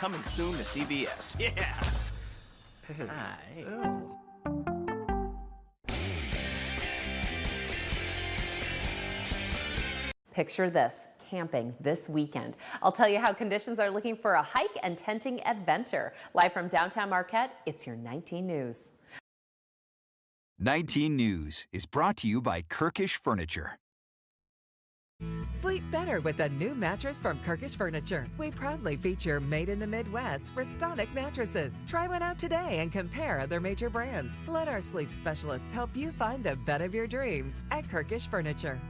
coming soon to CBS. Yeah. Hi. Picture this, camping this weekend. I'll tell you how conditions are looking for a hike and tenting adventure. Live from downtown Marquette, it's your 19 News. 19 News is brought to you by Kirkish Furniture. Sleep better with a new mattress from Kirkish Furniture. We proudly feature made in the Midwest Restonic mattresses. Try one out today and compare other major brands. Let our sleep specialists help you find the bed of your dreams at Kirkish Furniture.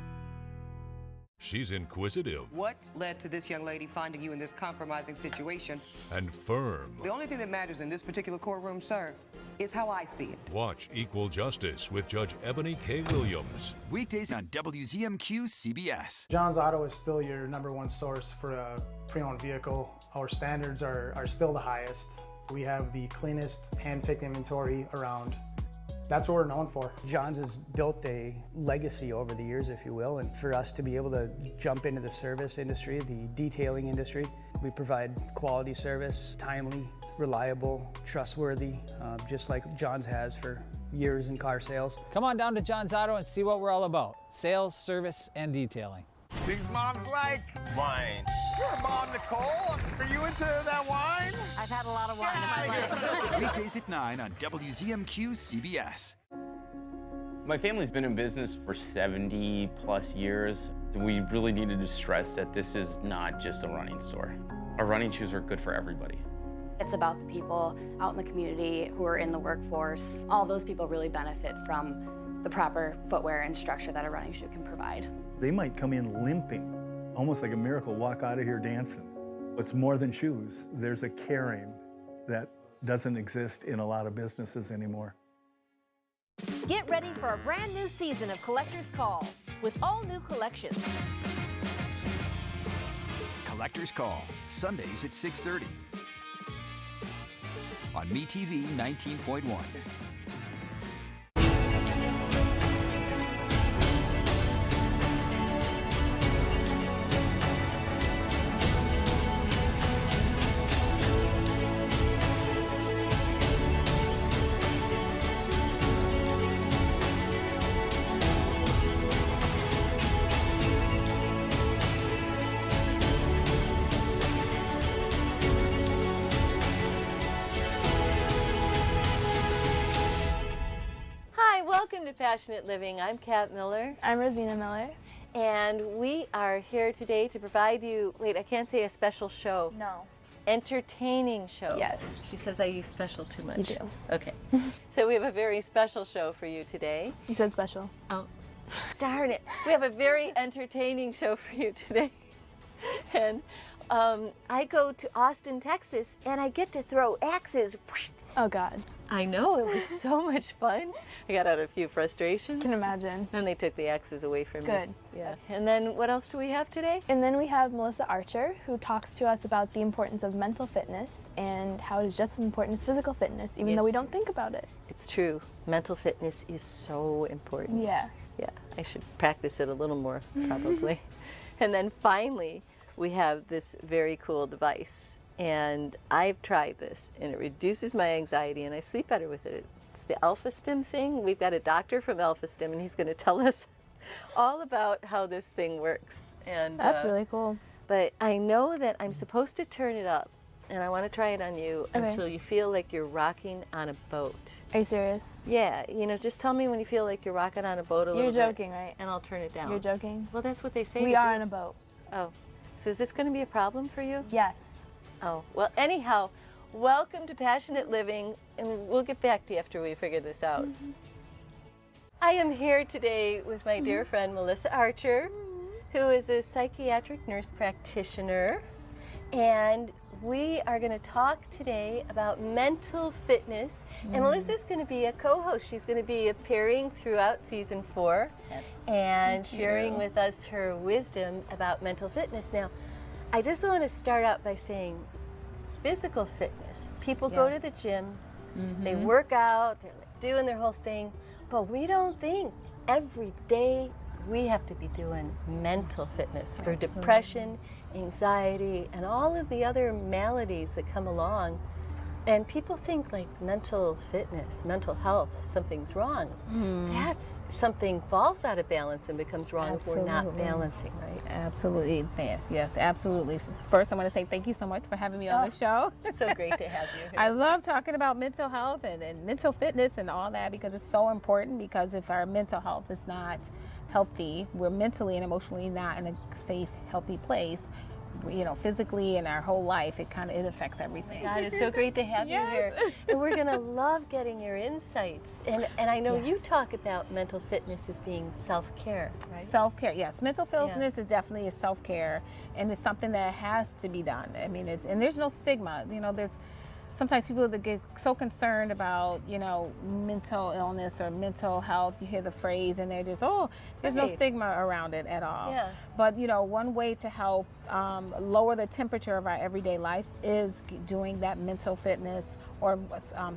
She's inquisitive. What led to this young lady finding you in this compromising situation? And firm. The only thing that matters in this particular courtroom, sir, is how I see it. Watch Equal Justice with Judge Ebony K. Williams. Weekdays on WZMQ CBS. John's Auto is still your #1 source for a pre-owned vehicle. Our standards are still the highest. We have the cleanest hand-picked inventory around. That's what we're known for. John's has built a legacy over the years, if you will, and for us to be able to jump into the service industry, the detailing industry, we provide quality service, timely, reliable, trustworthy, just like John's has for years in car sales. Come on down to John's Auto and see what we're all about. Sales, service, and detailing. Things moms like wine. Sure, Mom Nicole. Are you into that wine? I've had a lot of wine in my life. Weekdays at 9 on WZMQ CBS. My family's been in business for 70 plus years. We really needed to stress that this is not just a running store. Our running shoes are good for everybody. It's about the people out in the community who are in the workforce. All those people really benefit from the proper footwear and structure that a running shoe can provide. They might come in limping, almost like a miracle, walk out of here dancing. It's more than shoes. There's a caring that doesn't exist in a lot of businesses anymore. Get ready for a brand new season of Collector's Call with all new collections. Collector's Call, Sundays at 6:30 on MeTV 19.1. Welcome to Passionate Living. I'm Kat Miller. I'm Rosina Miller. And we are here today to provide you, wait, I can't say a special show. No. Entertaining show. Yes. She says I use special too much. You do. Okay. So we have a very special show for you today. You said special. Oh, darn it. We have a very entertaining show for you today. And I go to Austin, Texas, and I get to throw axes. Oh, God. I know, it was so much fun. I got out a few frustrations. Can imagine. Then they took the axes away from me. Good. Yeah. And then what else do we have today? And then we have Melissa Archer, who talks to us about the importance of mental fitness and how it is just as important as physical fitness, even though we don't think about it. It's true. Mental fitness is so important. Yeah. Yeah, I should practice it a little more, probably. And then finally, we have this very cool device. And I've tried this, and it reduces my anxiety, and I sleep better with it. It's the Alpha Stim thing. We've got a doctor from Alpha Stim, and he's going to tell us all about how this thing works. And that's really cool. But I know that I'm supposed to turn it up, and I want to try it on you until you feel like you're rocking on a boat. Are you serious? Yeah, you know, just tell me when you feel like you're rocking on a boat a little bit. You're joking, right? And I'll turn it down. You're joking? Well, that's what they say. We are on a boat. Oh, so is this going to be a problem for you? Yes. Oh, well, anyhow, welcome to Passionate Living, and we'll get back to you after we figure this out. I am here today with my dear friend Melissa Archer, who is a psychiatric nurse practitioner, and we are going to talk today about mental fitness, and Melissa's going to be a co-host. She's going to be appearing throughout season 4 and sharing with us her wisdom about mental fitness. Now, I just want to start out by saying physical fitness. People go to the gym, they work out, they're doing their whole thing, but we don't think every day we have to be doing mental fitness for depression, anxiety, and all of the other maladies that come along. And people think like mental fitness, mental health, something's wrong. That's something falls out of balance and becomes wrong if we're not balancing, right? Absolutely. Yes, absolutely. First, I want to say thank you so much for having me on the show. It's so great to have you here. I love talking about mental health and mental fitness and all that because it's so important, because if our mental health is not healthy, we're mentally and emotionally not in a safe, healthy place. You know, physically and our whole life, it affects everything. God, it's so great to have you here. And we're going to love getting your insights. And I know you talk about mental fitness as being self-care, right? Self-care, yes. Mental fitness is definitely a self-care, and it's something that has to be done. I mean, and there's no stigma. You know, there's sometimes people that get so concerned about, you know, mental illness or mental health. You hear the phrase and they're just, there's no stigma around it at all. Yeah. But, you know, one way to help lower the temperature of our everyday life is doing that mental fitness or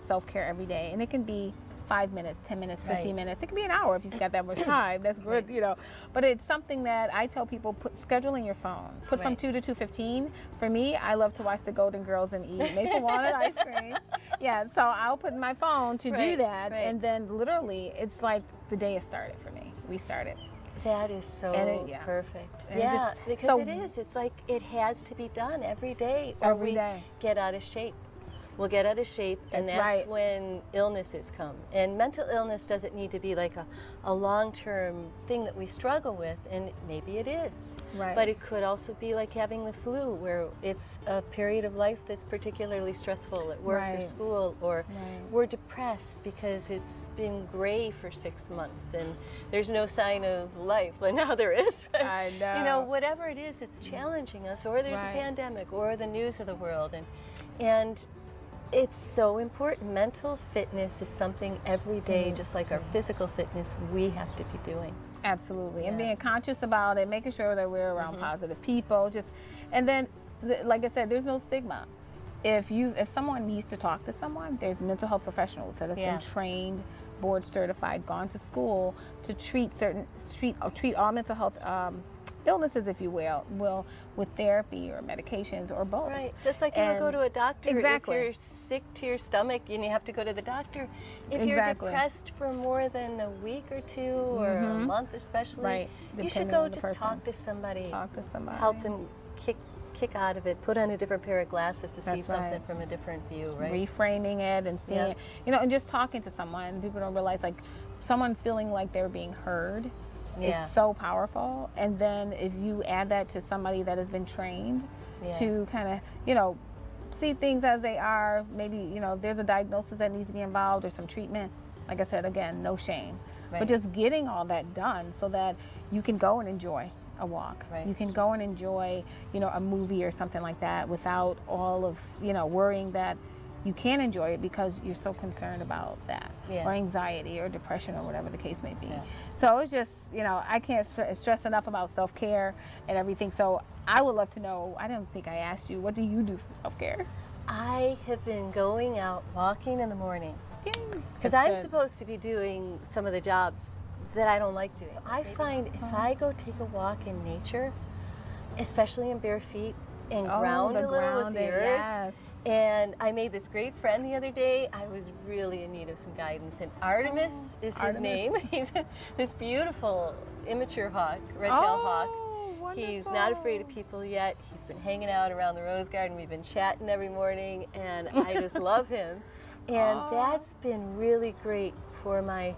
self-care every day. And it can be 5 minutes, 10 minutes, 15 minutes. It can be an hour if you've got that much time. That's good, you know. But it's something that I tell people, schedule in your phone. Put from 2 to 2:15. For me, I love to watch the Golden Girls and eat maple walnut ice cream. Yeah, so I'll put in my phone to do that. And then literally, it's like the day has started for me. We started. That is so perfect. And because it is. It's like it has to be done every day or we get out of shape. We'll get out of shape, and that's when illnesses come. And mental illness doesn't need to be like a long-term thing that we struggle with, and maybe it is. Right. But it could also be like having the flu, where it's a period of life that's particularly stressful at work or school, or we're depressed because it's been gray for 6 months and there's no sign of life. Well, now there is. I know. You know, whatever it is that's challenging us, or there's a pandemic, or the news of the world, and it's so important. Mental fitness is something every day, just like our physical fitness, we have to be doing. Absolutely. And being conscious about it, making sure that we're around positive people, and then, like I said, there's no stigma. If someone needs to talk to someone, there's mental health professionals that have been trained, board certified, gone to school to treat all mental health illnesses, if you will, with therapy or medications or both. Right, just like you would go to a doctor if Exactly. you're sick to your stomach and you have to go to the doctor. If you're depressed for more than a week or two or a month especially, you should go just talk to somebody, help them kick out of it, put on a different pair of glasses to see something from a different view, right? Reframing it and seeing it, you know, and just talking to someone. People don't realize, like, someone feeling like they're being heard is so powerful. And then if you add that to somebody that has been trained to kind of, you know, see things as they are, maybe, you know, there's a diagnosis that needs to be involved or some treatment. Like I said, again, no shame. But just getting all that done so that you can go and enjoy a walk. You can go and enjoy, you know, a movie or something like that without all of, you know, worrying that you can't enjoy it because you're so concerned about that, or anxiety or depression or whatever the case may be. So it's just, you know, I can't stress enough about self-care and everything. So I would love to know, I don't think I asked you, what do you do for self-care? I have been going out walking in the morning because I'm supposed to be doing some of the jobs that I don't like doing. So I find if I go take a walk in nature, especially in bare feet, and ground a little with the earth, and I made this great friend the other day. I was really in need of some guidance, and Artemis is his name. He's this beautiful immature hawk, red-tailed hawk. Wonderful. He's not afraid of people yet. He's been hanging out around the rose garden. We've been chatting every morning, and I just love him. And that's been really great for my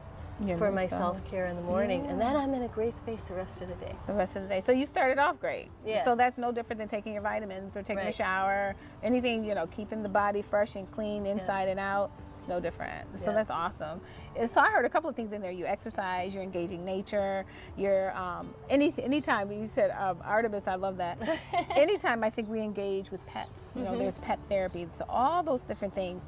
self-care in the morning. And then I'm in a great space the rest of the day. The rest of the day. So you started off great. So that's no different than taking your vitamins or taking a shower, anything, you know, keeping the body fresh and clean inside and out. It's no different. So that's awesome. So I heard a couple of things in there. You exercise, you're engaging nature, you're, anytime, you said Artemis, I love that. Anytime I think we engage with pets, you know, there's pet therapy. So all those different things,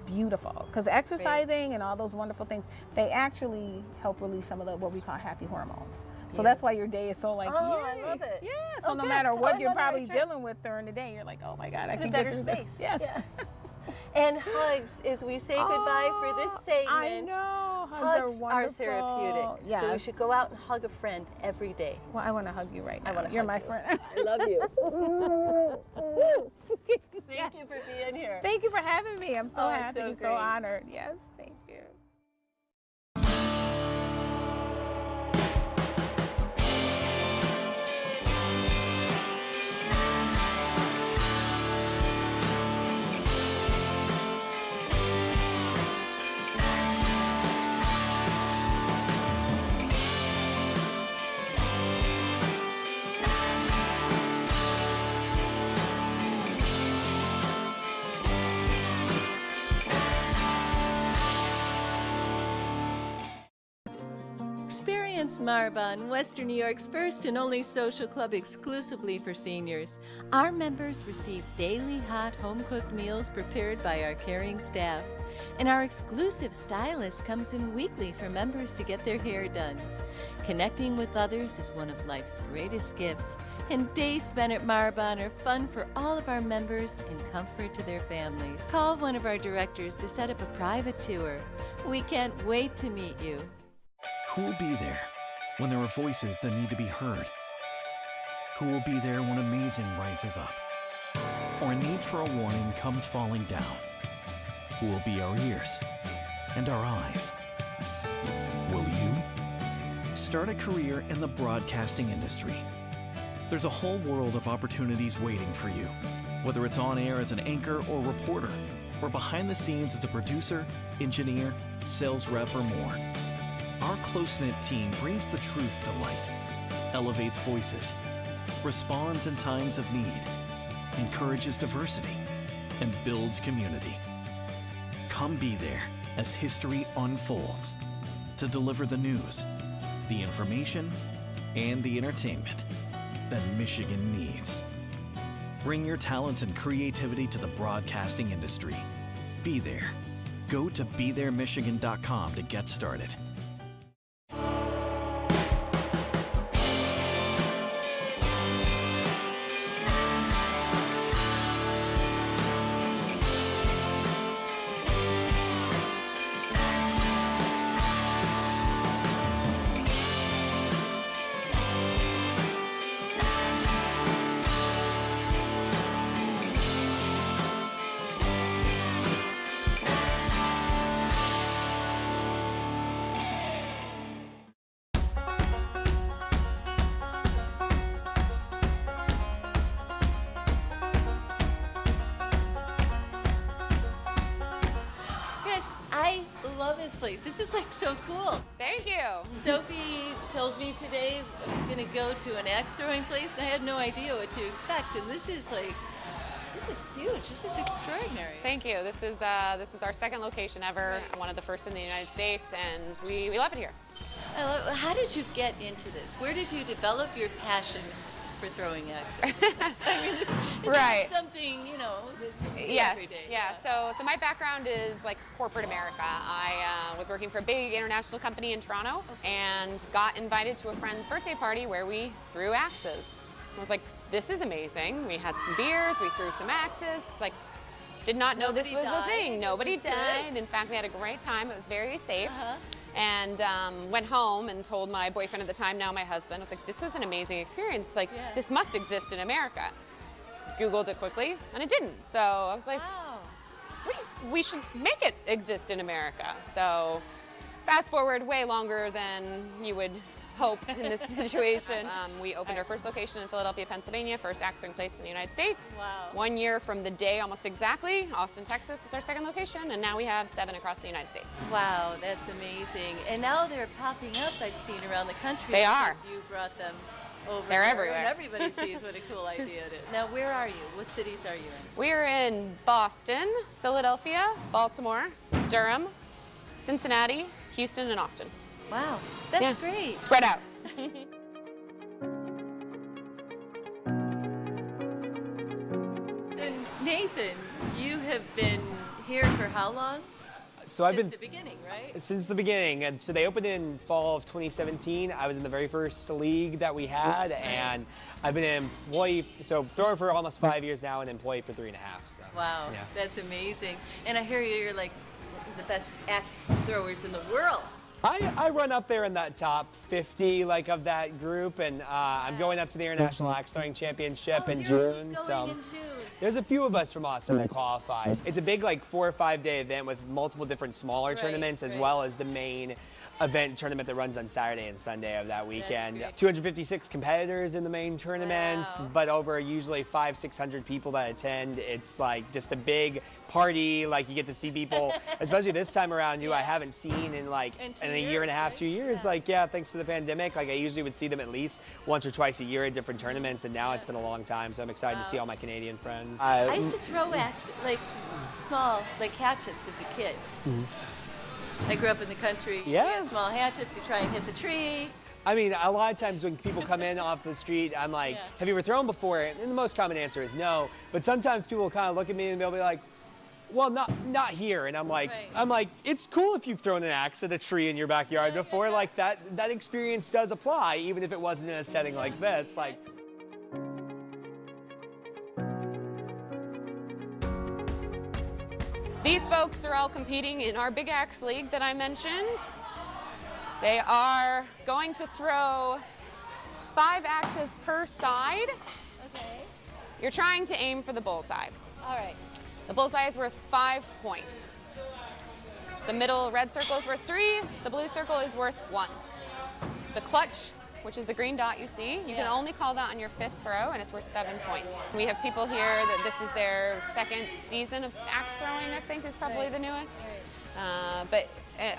beautiful. Because exercising and all those wonderful things, they actually help release some of the, what we call happy hormones. So that's why your day is so like, I love it. Yeah, so no matter what you're probably dealing with during the day, you're like, oh my God, I can better get through this. And hugs as we say goodbye for this segment. I know. Hugs are wonderful. therapeutic. Yes. So we should go out and hug a friend every day. Well, I want to hug you right now. I want to You're hug my you. friend. I love you. Thank you for being here. Thank you for having me. I'm so it's happy, so so great. honored. Yes, thank you. Experience Marbon, Western New York's first and only social club exclusively for seniors. Our members receive daily hot home-cooked meals prepared by our caring staff. And our exclusive stylist comes in weekly for members to get their hair done. Connecting with others is one of life's greatest gifts. And days spent at Marbon are fun for all of our members and comfort to their families. Call one of our directors to set up a private tour. We can't wait to meet you. Who will be there when there are voices that need to be heard? Who will be there when amazing rises up? Or a need for a warning comes falling down? Who will be our ears and our eyes? Will you? Start a career in the broadcasting industry. There's a whole world of opportunities waiting for you, whether it's on air as an anchor or reporter, or behind the scenes as a producer, engineer, sales rep, or more. Our close-knit team brings the truth to light, elevates voices, responds in times of need, encourages diversity, and builds community. Come be there as history unfolds to deliver the news, the information, and the entertainment that Michigan needs. Bring your talents and creativity to the broadcasting industry. Be there. Go to BeThereMichigan.com to get started. I love this place. This is like so cool. Thank you. Sophie told me today I'm gonna go to an axe throwing place, and I had no idea what to expect. And this is huge. This is extraordinary. Thank you. This is our second location ever, one of the first in the United States, and we love it here. How did you get into this? Where did you develop your passion for throwing axes? I mean, this Right. is something, you know, that you see Yes, every day. yeah. So my background is like corporate America. I was working for a big international company in Toronto and got invited to a friend's birthday party where we threw axes. I was like, this is amazing. We had some beers, we threw some axes. It's like, did not know this was a thing. Nobody died. In fact, we had a great time. It was very safe. And went home and told my boyfriend at the time, now my husband, I was like, this was an amazing experience. Like, this must exist in America. Googled it quickly, and it didn't. So I was like, we should make it exist in America. So fast forward way longer than you would hope in this situation. We opened our first location in Philadelphia, Pennsylvania, first axe throwing place in the United States. Wow. 1 year from the day, almost exactly. Austin, Texas was our second location, and now we have 7 across the United States. Wow, that's amazing. And now they're popping up, I've seen around the country. They are. Because you brought them over. They're there, everywhere. And everybody sees what a cool idea it is. Now, where are you? What cities are you in? We're in Boston, Philadelphia, Baltimore, Durham, Cincinnati, Houston, and Austin. Wow, that's great. Spread out. So Nathan, you have been here for how long? So I've Since been the beginning, right? Since the beginning, and so they opened in fall of 2017. I was in the very first league that we had, and I've been an employee, so thrower for almost 5 years now, and employee for 3.5. So Wow, yeah. that's amazing. And I hear you're like the best axe throwers in the world. I run up there in that top 50 of that group, and I'm going up to the International Axe Throwing Championship in June. So there's a few of us from Austin that qualify. It's a big 4 or 5 day event with multiple different smaller tournaments as well as the main event tournament that runs on Saturday and Sunday of that weekend. 256 competitors in the main tournament, but over usually 500-600 people that attend. It's just a big party. You get to see people, especially this time around, who I haven't seen in in a year and a half, 2 years. Thanks to the pandemic, I usually would see them at least once or twice a year at different tournaments, and now it's been a long time, so I'm excited to see all my Canadian friends. I used to throw small hatchets as a kid. I grew up in the country. Yeah. We had small hatchets to try and hit the tree. I mean, a lot of times when people come in off the street, I'm like, have you ever thrown before? And the most common answer is no. But sometimes people kind of look at me and they'll be like, well, not here. And I'm like, it's cool if you've thrown an axe at a tree in your backyard before. That experience does apply, even if it wasn't in a setting like this. These folks are all competing in our Big Axe League that I mentioned. They are going to throw 5 axes per side. Okay. You're trying to aim for the bullseye. All right. The bullseye is worth 5 points. The middle red circle is worth 3. The blue circle is worth 1. The clutch, which is the green dot you see, you can only call that on your 5th throw, and it's worth 7 points. We have people here that this is their 2nd season of axe throwing, I think is probably the newest. But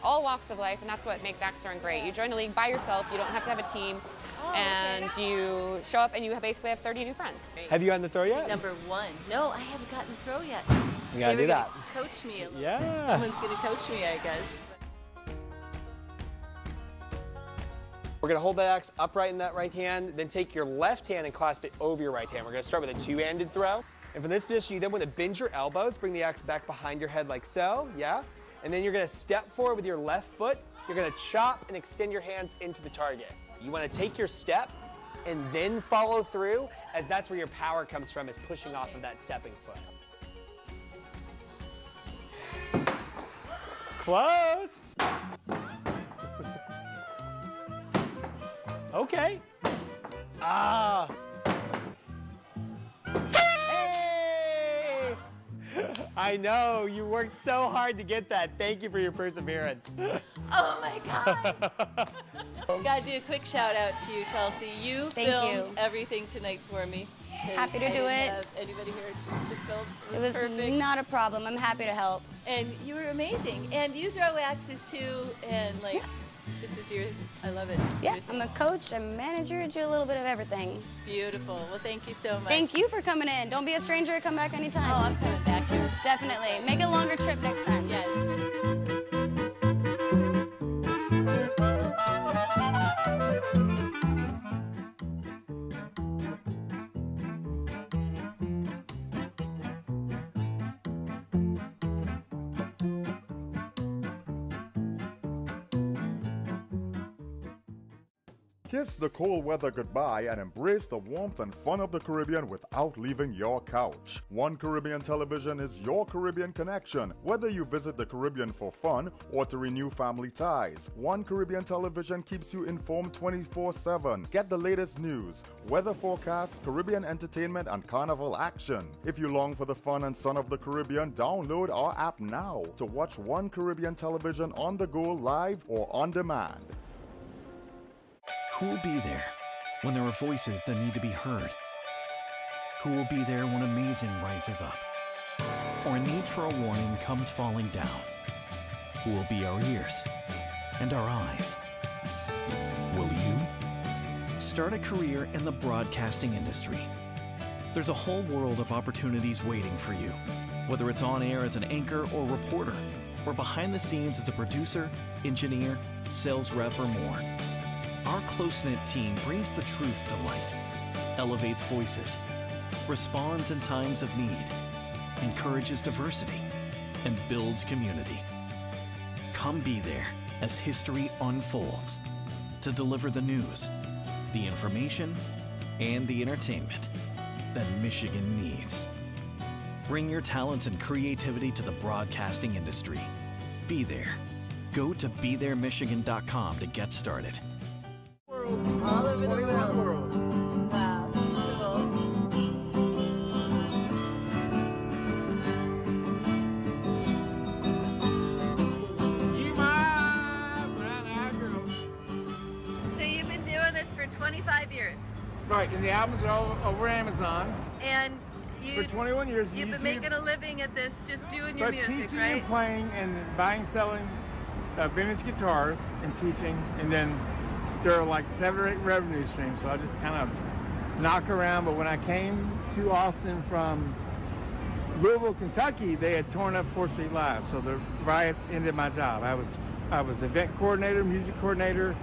all walks of life, and that's what makes axe throwing great. You join a league by yourself, you don't have to have a team, and you show up and you basically have 30 new friends. Have you gotten the throw yet? Number 1. No, I haven't gotten the throw yet. You gotta do that. Coach me a little. Yeah. Someone's gonna coach me, I guess. We're gonna hold that axe upright in that right hand, then take your left hand and clasp it over your right hand. We're gonna start with a 2-handed throw. And from this position, you then want to bend your elbows, bring the axe back behind your head like so, And then you're gonna step forward with your left foot. You're gonna chop and extend your hands into the target. You wanna take your step and then follow through, as that's where your power comes from, is pushing off of that stepping foot. Close. Okay. Hey! I know, you worked so hard to get that. Thank you for your perseverance. Oh my God. Gotta do a quick shout out to you, Chelsea. You filmed everything tonight for me. Happy to do it. Anybody here to film? It was perfect. Not a problem. I'm happy to help. And you were amazing. And you throw axes too, and this is your, I love it. Yeah, I'm a coach, I'm a manager, do a little bit of everything. Beautiful. Well, thank you so much. Thank you for coming in. Don't be a stranger, come back anytime. Oh, I'm coming back here. Definitely. Make a longer trip next time. Yes. Kiss the cold weather goodbye and embrace the warmth and fun of the Caribbean without leaving your couch. One Caribbean Television is your Caribbean connection. Whether you visit the Caribbean for fun or to renew family ties, One Caribbean Television keeps you informed 24/7. Get the latest news, weather forecasts, Caribbean entertainment, and carnival action. If you long for the fun and sun of the Caribbean, download our app now to watch One Caribbean Television on the go, live or on demand. Who will be there when there are voices that need to be heard? Who will be there when amazing rises up? Or a need for a warning comes falling down? Who will be our ears and our eyes? Will you? Start a career in the broadcasting industry. There's a whole world of opportunities waiting for you, whether it's on air as an anchor or reporter, or behind the scenes as a producer, engineer, sales rep, or more. Our close-knit team brings the truth to light, elevates voices, responds in times of need, encourages diversity, and builds community. Come be there as history unfolds to deliver the news, the information, and the entertainment that Michigan needs. Bring your talents and creativity to the broadcasting industry. Be there. Go to BeThereMichigan.com to get started. All over the world. Wow, cool. So you've been doing this for 25 years. Right, and the albums are all over Amazon. And for 21 years. You've been making a living at this, just doing your music, teaching right? and playing and buying, selling vintage guitars and teaching, and then there are like 7 or 8 revenue streams, so I just kind of knock around. But when I came to Austin from Louisville, Kentucky, they had torn up 4th Street Live, so the riots ended my job. I was event coordinator, music coordinator,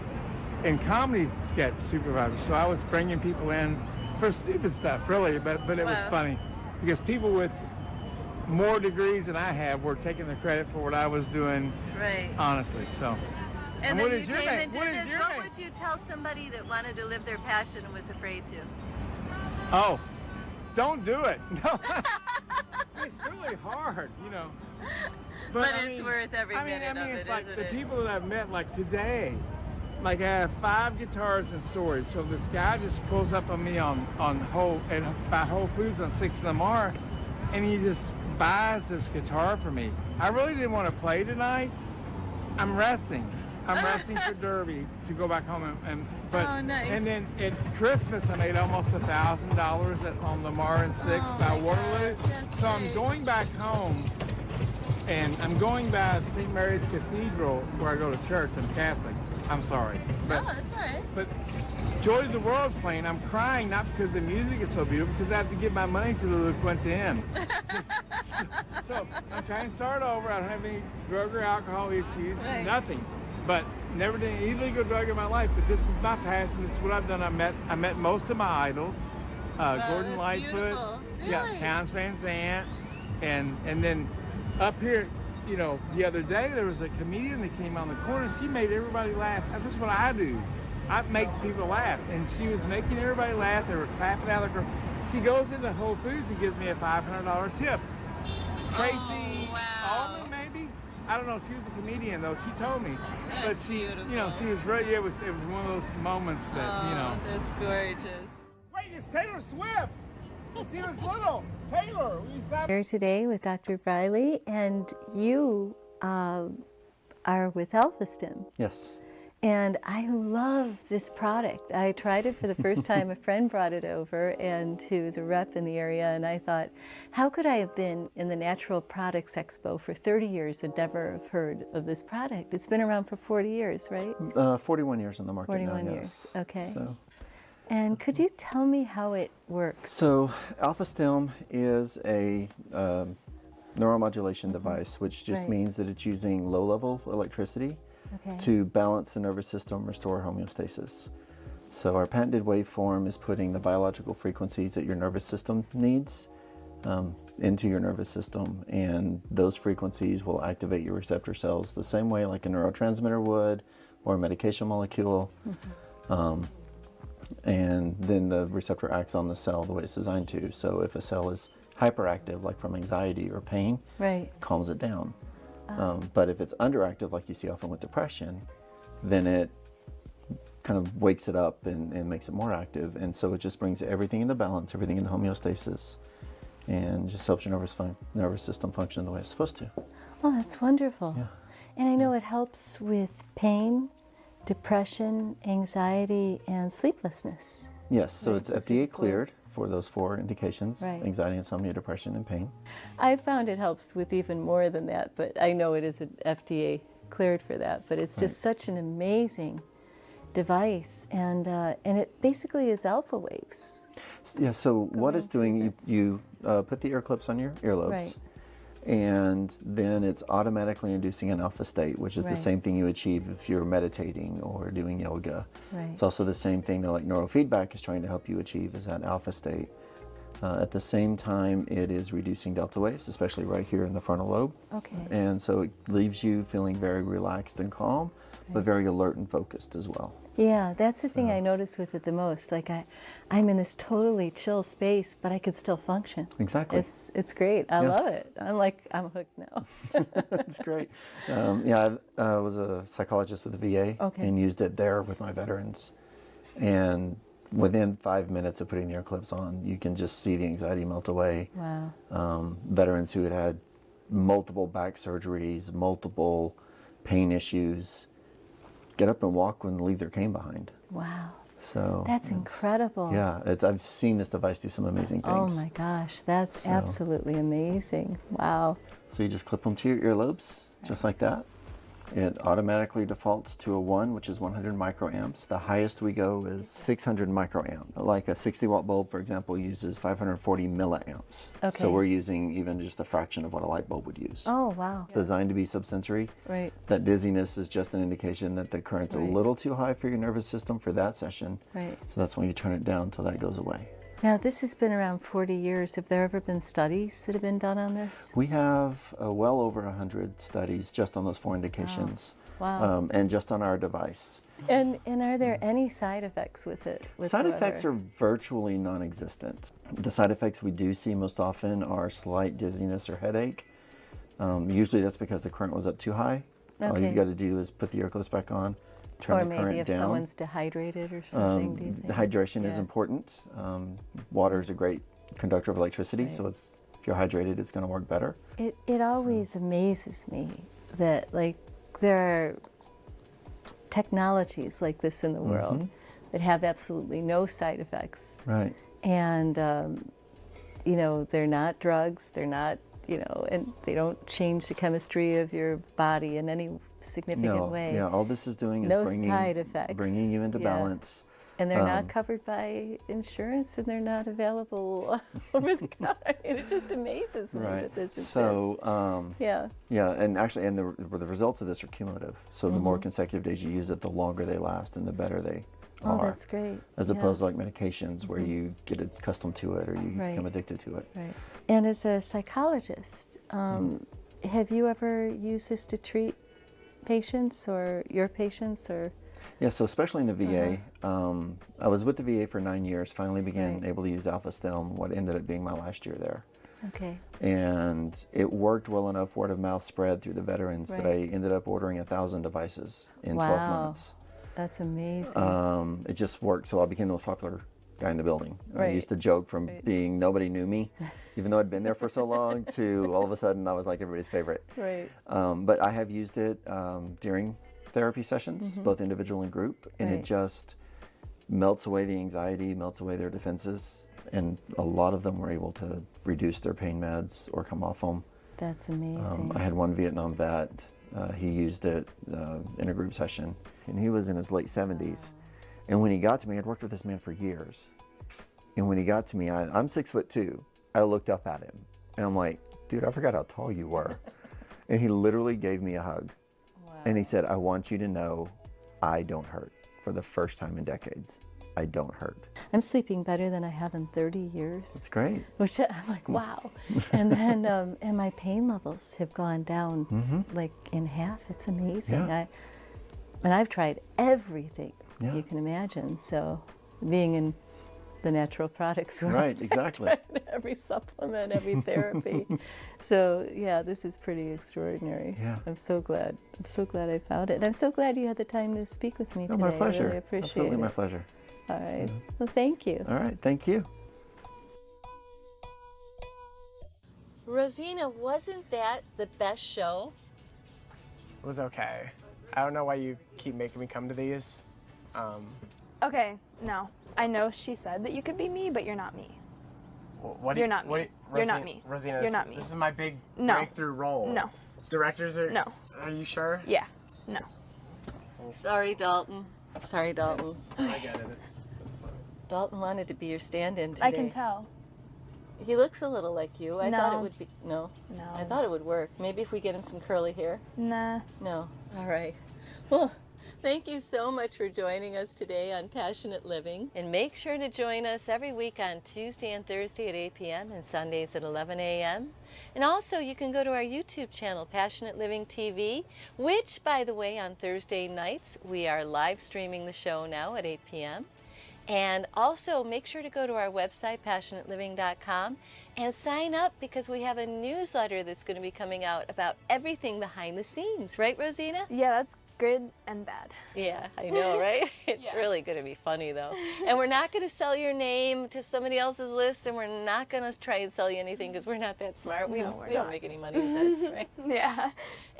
and comedy sketch supervisor. So I was bringing people in for stupid stuff, really, but it was funny because people with more degrees than I have were taking the credit for what I was doing, right? Honestly, so. And what then is you your came name? and did this. What would you tell somebody that wanted to live their passion and was afraid to? Oh, don't do it. No, it's really hard, you know. But it's worth every minute of it, it's like isn't the it? people that I've met, like today, like I have 5 guitars in storage. So this guy just pulls up on me by Whole Foods on 6th and Lamar, and he just buys this guitar for me. I really didn't want to play tonight. I'm resting. I'm resting for Derby to go back home oh, nice. And then at Christmas I made almost $1,000 on Lamar and 6th by Waterloo. So I'm going back home, and I'm going by St. Mary's Cathedral where I go to church. I'm Catholic. I'm sorry. No, that's all right. But Joy to the World's playing. I'm crying not because the music is so beautiful, because I have to give my money to the La Quinta Inn. So I'm trying to start over. I don't have any drug or alcohol issues, nothing. But never did an illegal drug in my life. But this is my passion. This is what I've done. I met most of my idols. Gordon Lightfoot, really? Townes Van Zandt, and then up here, you know, the other day there was a comedian that came on the corner. She made everybody laugh. That's what I do. I make people laugh, and she was making everybody laugh. They were clapping out of her. She goes into Whole Foods and gives me a $500 tip. Tracy Allman, maybe? I don't know. She was a comedian, though. She told me. That's but she, beautiful. you know, she was really. It was one of those moments that, you know. That's gorgeous. Wait, it's Taylor Swift. She was little. Taylor. Here today with Dr. Briley, and you are with AlphaStim. Yes. And I love this product. I tried it for the first time. A friend brought it over, and he was a rep in the area, and I thought, how could I have been in the Natural Products Expo for 30 years and never have heard of this product? It's been around for 40 years, right? 41 years in the market 41 now, years, yes. okay. So. And could you tell me how it works? So AlphaStim is a neuromodulation device, which just means that it's using low-level electricity to balance the nervous system, restore homeostasis. So our patented waveform is putting the biological frequencies that your nervous system needs into your nervous system, and those frequencies will activate your receptor cells the same way like a neurotransmitter would or a medication molecule. And then the receptor acts on the cell the way it's designed to. So if a cell is hyperactive, like from anxiety or pain, it calms it down. But if it's underactive, like you see often with depression, then it kind of wakes it up and makes it more active. And so it just brings everything into balance, everything into homeostasis, and just helps your nervous system function the way it's supposed to. Oh, that's wonderful. Yeah. And I know it helps with pain, depression, anxiety, and sleeplessness. Yes, so it's FDA cleared for those 4 indications, anxiety, insomnia, depression, and pain. I found it helps with even more than that, but I know it isn't FDA cleared for that, but it's just such an amazing device, and it basically is alpha waves. Yeah, so what it's doing, you put the ear clips on your earlobes, and then it's automatically inducing an alpha state, which is the same thing you achieve if you're meditating or doing yoga. It's also the same thing that like neurofeedback is trying to help you achieve, is that alpha state. At the same time, it is reducing delta waves, especially right here in the frontal lobe. And so it leaves you feeling very relaxed and calm, but very alert and focused as well. Yeah, that's the thing I notice with it the most. Like I'm in this totally chill space, but I could still function. Exactly. It's great. I Yes. love it. I'm hooked now. It's great. Yeah, I was a psychologist with the VA and used it there with my veterans. And within 5 minutes of putting the ear clips on, you can just see the anxiety melt away. Wow. Veterans who had multiple back surgeries, multiple pain issues, get up and walk and leave their cane behind. Wow. So that's incredible. Yeah, I've seen this device do some amazing Oh things. my gosh, that's absolutely amazing. Wow. So you just clip them to your earlobes, just like that. It automatically defaults to a 1, which is 100 microamps. The highest we go is 600 microamp. Like a 60-watt bulb, for example, uses 540 milliamps. Okay. So we're using even just a fraction of what a light bulb would use. Oh, wow. It's designed to be subsensory. Right. That dizziness is just an indication that the current's a little too high for your nervous system for that session. Right. So that's when you turn it down until that goes away. Now, this has been around 40 years. Have there ever been studies that have been done on this? We have well over 100 studies just on those 4 indications. Wow. And just on our device. And are there any side effects with it? Side effects are virtually non-existent. The side effects we do see most often are slight dizziness or headache. Usually that's because the current was up too high. All you've got to do is put the ear clips back on, turn the current down. Or maybe if someone's dehydrated or something, do you think? Hydration is important. Water is a great conductor of electricity, so if you're hydrated, it's going to work better. It always amazes me that there are technologies like this in the world that have absolutely no side effects. Right. And they're not drugs, they're not, and they don't change the chemistry of your body in any significant way. Yeah, all this is doing is no side effects. Bringing you into balance. And they're not covered by insurance, and they're not available over the counter. It just amazes me that this exists. So, yeah, and actually, the results of this are cumulative. So the more consecutive days you use it, the longer they last, and the better they are. Oh, that's great. As opposed to like medications where you get accustomed to it or you become addicted to it. Right. And as a psychologist, have you ever used this to treat patients or your patients or? Yeah, so especially in the VA, I was with the VA for 9 years, finally began able to use Alpha Stem, what ended up being my last year there. Okay. And it worked well enough, word of mouth spread through the veterans that I ended up ordering 1,000 devices in 12 months. That's amazing. It just worked, so I became the most popular guy in the building. Right. I used to joke from being nobody knew me, even though I'd been there for so long, to all of a sudden I was like everybody's favorite. Right. But I have used it during therapy sessions, both individual and group, and it just melts away the anxiety, melts away their defenses, and a lot of them were able to reduce their pain meds or come off them. That's amazing. I had one Vietnam vet, he used it in a group session, and he was in his late 70s. And when he got to me, I'd worked with this man for years. And when he got to me, I'm 6'2". I looked up at him, and I'm like, dude, I forgot how tall you were. And he literally gave me a hug. And he said, I want you to know I don't hurt. For the first time in decades, I don't hurt. I'm sleeping better than I have in 30 years. That's great. Which I'm like, wow. And then, and my pain levels have gone down like in half. It's amazing. Yeah. And I've tried everything you can imagine. So being in the natural products world, right, exactly. I've tried every supplement, every therapy. So yeah, this is pretty extraordinary. Yeah. I'm so glad. I'm so glad I found it. And I'm so glad you had the time to speak with me today. My pleasure. I really appreciate Absolutely it. my pleasure. All right. Well, thank you. All right, thank you. Rosina, wasn't that the best show? It was okay. I don't know why you keep making me come to these. Okay, no. I know she said that you could be me, but you're not me. You're not me. You're not me. Rosina, you're not me. This is my big No. breakthrough role. No. Directors are... No. Are you sure? Yeah. No. Sorry, Dalton. Sorry, Dalton. I get it. It's funny. Dalton wanted to be your stand-in today. I can tell. He looks a little like you. I thought it No. would be... No? No. I thought it would work. Maybe if we get him some curly hair? Nah. No. All right. Well, Thank you so much for joining us today on Passionate Living. And make sure to join us every week on Tuesday and Thursday at 8 p.m. and Sundays at 11 a.m. And also you can go to our YouTube channel, Passionate Living TV, which, by the way, on Thursday nights, we are live streaming the show now at 8 p.m. And also make sure to go to our website, passionateliving.com, and sign up because we have a newsletter that's going to be coming out about everything behind the scenes. Right, Rosina? Yeah, that's good and bad. Yeah, I know, right? It's really going to be funny, though. And we're not going to sell your name to somebody else's list, and we're not going to try and sell you anything because we're not that smart. We don't make any money with this, right? Yeah.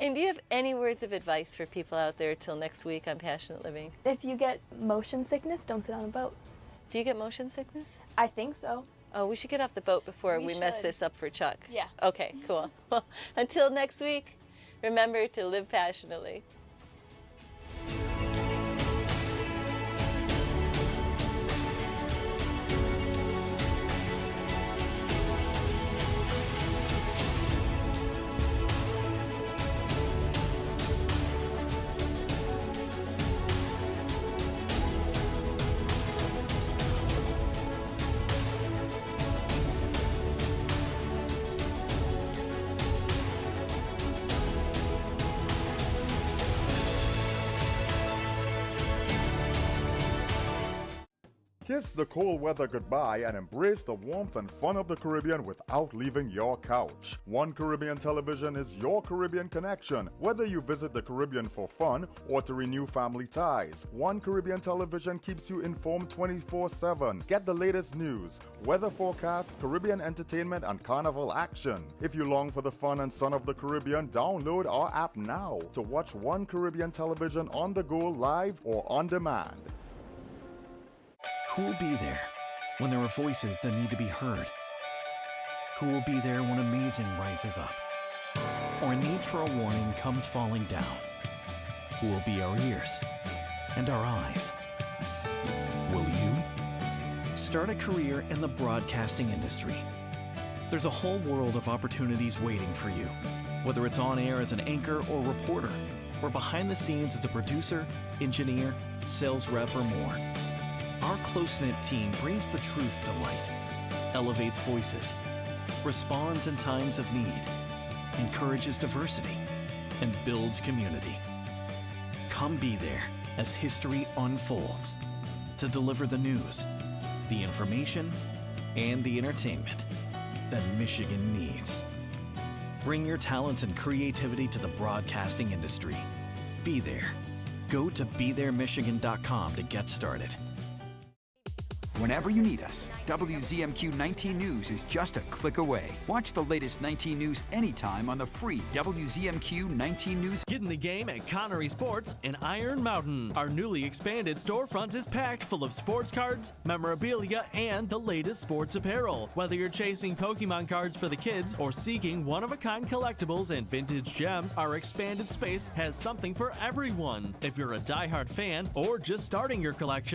And do you have any words of advice for people out there till next week on Passionate Living? If you get motion sickness, don't sit on a boat. Do you get motion sickness? I think so. Oh, we should get off the boat before we mess should. this up for Chuck. Yeah. Okay, cool. Well, until next week, remember to live passionately. Kiss the cold weather goodbye and embrace the warmth and fun of the Caribbean without leaving your couch. One Caribbean Television is your Caribbean connection. Whether you visit the Caribbean for fun or to renew family ties, One Caribbean Television keeps you informed 24/7. Get the latest news, weather forecasts, Caribbean entertainment, and carnival action. If you long for the fun and sun of the Caribbean, download our app now to watch One Caribbean Television on the go, live or on demand. Who will be there when there are voices that need to be heard? Who will be there when amazing rises up? Or a need for a warning comes falling down? Who will be our ears and our eyes? Will you? Start a career in the broadcasting industry. There's a whole world of opportunities waiting for you, whether it's on air as an anchor or reporter, or behind the scenes as a producer, engineer, sales rep, or more. Our close-knit team brings the truth to light, elevates voices, responds in times of need, encourages diversity, and builds community. Come be there as history unfolds to deliver the news, the information, and the entertainment that Michigan needs. Bring your talents and creativity to the broadcasting industry. Be there. Go to BeThereMichigan.com to get started. Whenever you need us, WZMQ 19 News is just a click away. Watch the latest 19 News anytime on the free WZMQ 19 News. Get in the game at Connery Sports in Iron Mountain. Our newly expanded storefront is packed full of sports cards, memorabilia, and the latest sports apparel. Whether you're chasing Pokemon cards for the kids or seeking one-of-a-kind collectibles and vintage gems, our expanded space has something for everyone. If you're a diehard fan or just starting your collection,